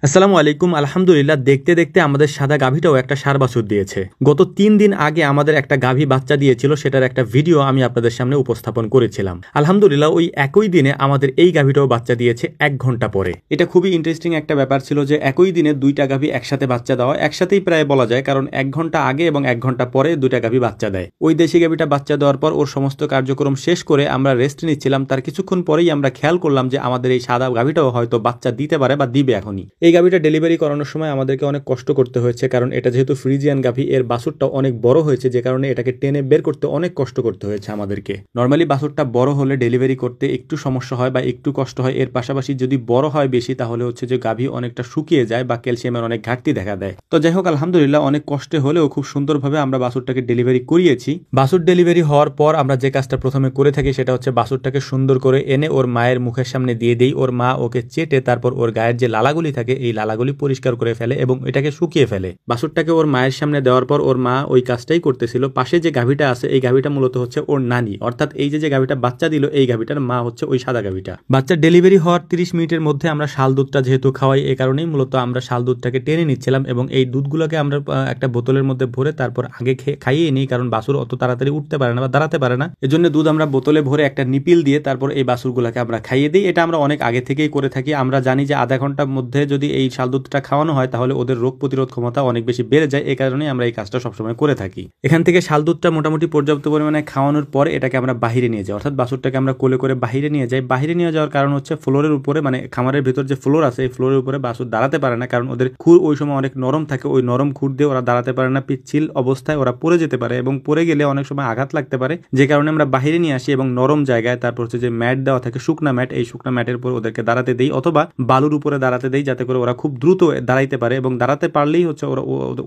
আসসালামু আলাইকুম। আলহামদুলিল্লাহ, দেখতে দেখতে আমাদের সাদা গাভীটাও একটা ষাঁড় বাছুর দিয়েছে। গত 3 দিন আগে আমাদের একটা গাভী বাচ্চা দিয়েছিল, সেটার একটা ভিডিও আমি আপনাদের সামনে উপস্থাপন করেছিলাম। আলহামদুলিল্লাহ, ওই একই দিনে আমাদের এই গাভীটাও বাচ্চা দিয়েছে 1 ঘন্টা পরে। এটা খুবই ইন্টারেস্টিং একটা ব্যাপার ছিল যে একই দিনে দুইটা গাভী একসাথে বাচ্চা দেওয়া, একসাথেই প্রায় বলা যায়, কারণ 1 ঘন্টা আগে এবং 1 ঘন্টা পরে দুইটা গাভী বাচ্চা দেয়। ওই দেশি গাভীটা বাচ্চা দেওয়ার পর ওর সমস্ত কার্যক্রম শেষ করে আমরা রেস্ট নিচ্ছিলাম। তার কিছুক্ষণ পরেই আমরা খেয়াল করলাম যে আমাদের এই সাদা গাভীটাও হয়তো বাচ্চা দিতে পারে বা দিবে এখনই। এই গাভীটা ডেলিভারি করানোর সময় আমাদেরকে অনেক কষ্ট করতে হয়েছে, কারণ এটা যেহেতু ফ্রিজিয়ান গাভী, এর বাছুরটা অনেক বড় হয়েছে, যে কারণে এটাকে টেনে বের করতে অনেক কষ্ট করতে হয়েছে আমাদেরকে। নর্মালি বাছুরটা বড় হলে ডেলিভারি করতে একটু সমস্যা হয় বা একটু কষ্ট হয়। এর পাশাপাশি যদি বড় হয় বেশি, তাহলে হচ্ছে যে গাভী অনেকটা শুকিয়ে যায় বা ক্যালসিয়ামের অনেক ঘাটতি দেখা দেয়। তো যাই হোক, আলহামদুলিল্লাহ, অনেক কষ্টে হলেও খুব সুন্দরভাবে আমরা বাছুরটাকে ডেলিভারি করিয়েছি। বাছুর ডেলিভারি হওয়ার পর আমরা যে কাজটা প্রথমে করে থাকি সেটা হচ্ছে বাছুরটাকে সুন্দর করে এনে ওর মায়ের মুখের সামনে দিয়ে দেই। ওর মা ওকে চেটে তারপর ওর গায়ের যে লালাগুলি থাকে এই লালাগুলি পরিষ্কার করে ফেলে এবং এটাকে শুকিয়ে ফেলে। বাছুরটাকে ওর মায়ের সামনে দেওয়ার পর ওর মা ওই কাজটাই করতেছিল। পাশে যে গাভীটা আছে এই গাভীটা মূলত হচ্ছে ওর নানি, অর্থাৎ এই যে গাভীটা বাচ্চা দিল এই গাভীটার মা হচ্ছে ওই সাদা গাভীটা। বাচ্চা ডেলিভারি হওয়ার 30 মিনিটের মধ্যে আমরা শাল দুধটা যেহেতু খাওয়াই, এই কারণেই মূলত আমরা শাল দুধটাকে টেনে নিচ্ছিলাম এবং এই দুধগুলোকে আমরা একটা বোতলের মধ্যে ভরে তারপর আগে খাইয়ে নিই, কারণ বাছুর অত তাড়াতাড়ি উঠতে পারে না বা দাঁড়াতে পারে না। এজন্য দুধ আমরা বোতলে ভরে একটা নিপিল দিয়ে তারপর এই বাছুরগুলোকে আমরা খাইয়ে দিই। এটা আমরা অনেক আগে থেকেই করে থাকি। আমরা জানি যে আধা ঘন্টার মধ্যে যদি এই শাল দুধটা খাওয়ানো হয় তাহলে ওদের রোগ প্রতিরোধ ক্ষমতা অনেক বেশি বেড়ে যায়। এই কারণেই আমরা এই কাজটা সবসময় করে থাকি। এখান থেকে শাল দুধটা মোটামুটি পর্যাপ্ত পরিমাণে খাওয়ানোর পরে এটাকে আমরা বাহিরে নিয়ে যাই, অর্থাৎ বাছুরটাকে আমরা কোলে করে বাহিরে নিয়ে যাই। বাহিরে নিয়ে যাওয়ার কারণ হচ্ছে ফ্লোরের উপরে, মানে খামারের ভিতর যে ফ্লোর আছে এই ফ্লোরের উপরে বাছুর দাঁড়াতে পারে না, কারণ ওদের খুর ওই সময় অনেক নরম থাকে। ওই নরম খুর দিয়ে ওরা দাঁড়াতে পারে না, পিচ্ছিল অবস্থায় ওরা পড়ে যেতে পারে এবং পড়ে গেলে অনেক সময় আঘাত লাগতে পারে। যে কারণে আমরা বাহিরে নিয়ে আসি এবং নরম জায়গায়, তারপর হচ্ছে যে ম্যাট দেওয়া থাকে, শুকনা ম্যাট, এই শুকনা ম্যাটের উপর ওদেরকে দাঁড়াতে দেই অথবা বালুর উপরে দাঁড়াতে দেই, যাতে করে ওরা খুব দ্রুত দাঁড়াইতে পারে এবং দাঁড়াতে পারলেই হচ্ছে ওরা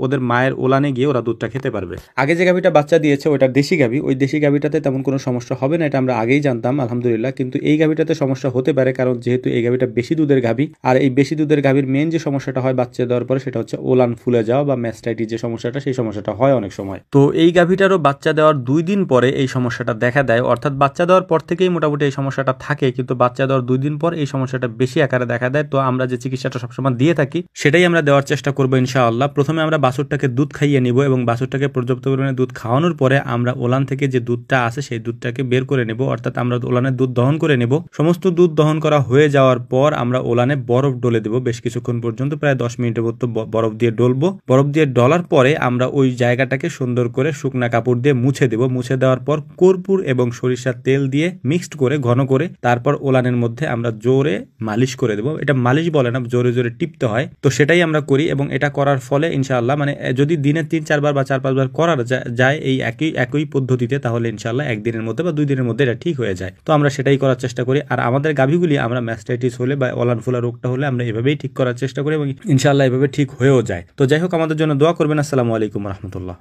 ওদের মায়ের ওলানে গিয়ে ওরা দুধটা খেতে পারবে। আগে যে গাভীটা বাচ্চা দিয়েছে ওটা দেশি গাভী, ওই দেশি গাভীটাতে তেমন কোনো সমস্যা হবে না, এটা আমরা আগেই জানতাম আলহামদুলিল্লাহ। কিন্তু এই গাভীটাতে সমস্যা হতে পারে, কারণ যেহেতু এই গাভীটা বেশি দুধের গাভী, আর এই বেশি দুধের গাভীর মেন যে সমস্যাটা হয় বাচ্চা দেওয়ার পরে সেটা হচ্ছে ওলান ফুলে যাওয়া বা ম্যাস্টাইটিস যে সমস্যাটা, সেই সমস্যাটা হয় অনেক সময়। তো এই গাভীটারও বাচ্চা দেওয়ার 2 দিন পরে এই সমস্যাটা দেখা দেয়, অর্থাৎ বাচ্চা দেওয়ার পর থেকেই মোটামুটি এই সমস্যাটা থাকে, কিন্তু বাচ্চা দেওয়ার 2 দিন পর এই সমস্যাটা বেশি আকারে দেখা দেয়। তো আমরা যে চিকিৎসাটা সবসময় দিয়ে থাকি সেটাই আমরা দেওয়ার চেষ্টা করবো ইনশাআল্লাহ। প্রথমে আমরা বাছুরটাকে দুধ খাইয়ে নিব এবং বাছুরটাকে পর্যাপ্ত পরিমাণে দুধ খাওয়ানোর পরে আমরা ওলান থেকে যে দুধটা আছে সেই দুধটাকে বের করে নেব, অর্থাৎ আমরা ওলানের দুধ দহন করে নেব। সমস্ত দুধ দহন করা হয়ে যাওয়ার পর আমরা ওলানে বরফ ডলে দেব বেশ কিছুক্ষণ পর্যন্ত, প্রায় 10 মিনিটের মতো বরফ দিয়ে ডলবো। বরফ দিয়ে ডলার পরে আমরা ওই জায়গাটাকে সুন্দর করে শুকনা কাপড় দিয়ে মুছে দেব। মুছে দেওয়ার পর কর্পূর এবং সরিষার তেল দিয়ে মিক্সড করে ঘন করে তারপর ওলানের মধ্যে আমরা জোরে মালিশ করে দেব। এটা মালিশ বলে না, জোরে জোরে টিপতে হয়। তো সেটাই আমরা করি এবং এটা করার ফলে ইনশাআল্লাহ, মানে যদি দিনে 3-4 বার বা 4-5 বার করা যায় এই একই পদ্ধতিতে, তাহলে ইনশাআল্লাহ 1 দিনের মধ্যে বা 2 দিনের মধ্যে এটা ঠিক হয়ে যায়। তো আমরা সেটাই করার চেষ্টা করি। আর আমাদের গাভীগুলি আমরা ম্যাস্টাইটিস হলে বা ওলান ফোলা রোগটা হলে আমরা এভাবেই ঠিক করার চেষ্টা করি এবং ইনশাআল্লাহ এভাবে ঠিক হয়েও যায়। তো যাই হোক, আমাদের জন্য দোয়া করবেন। আসসালামু আলাইকুম রহমতুল্লাহ।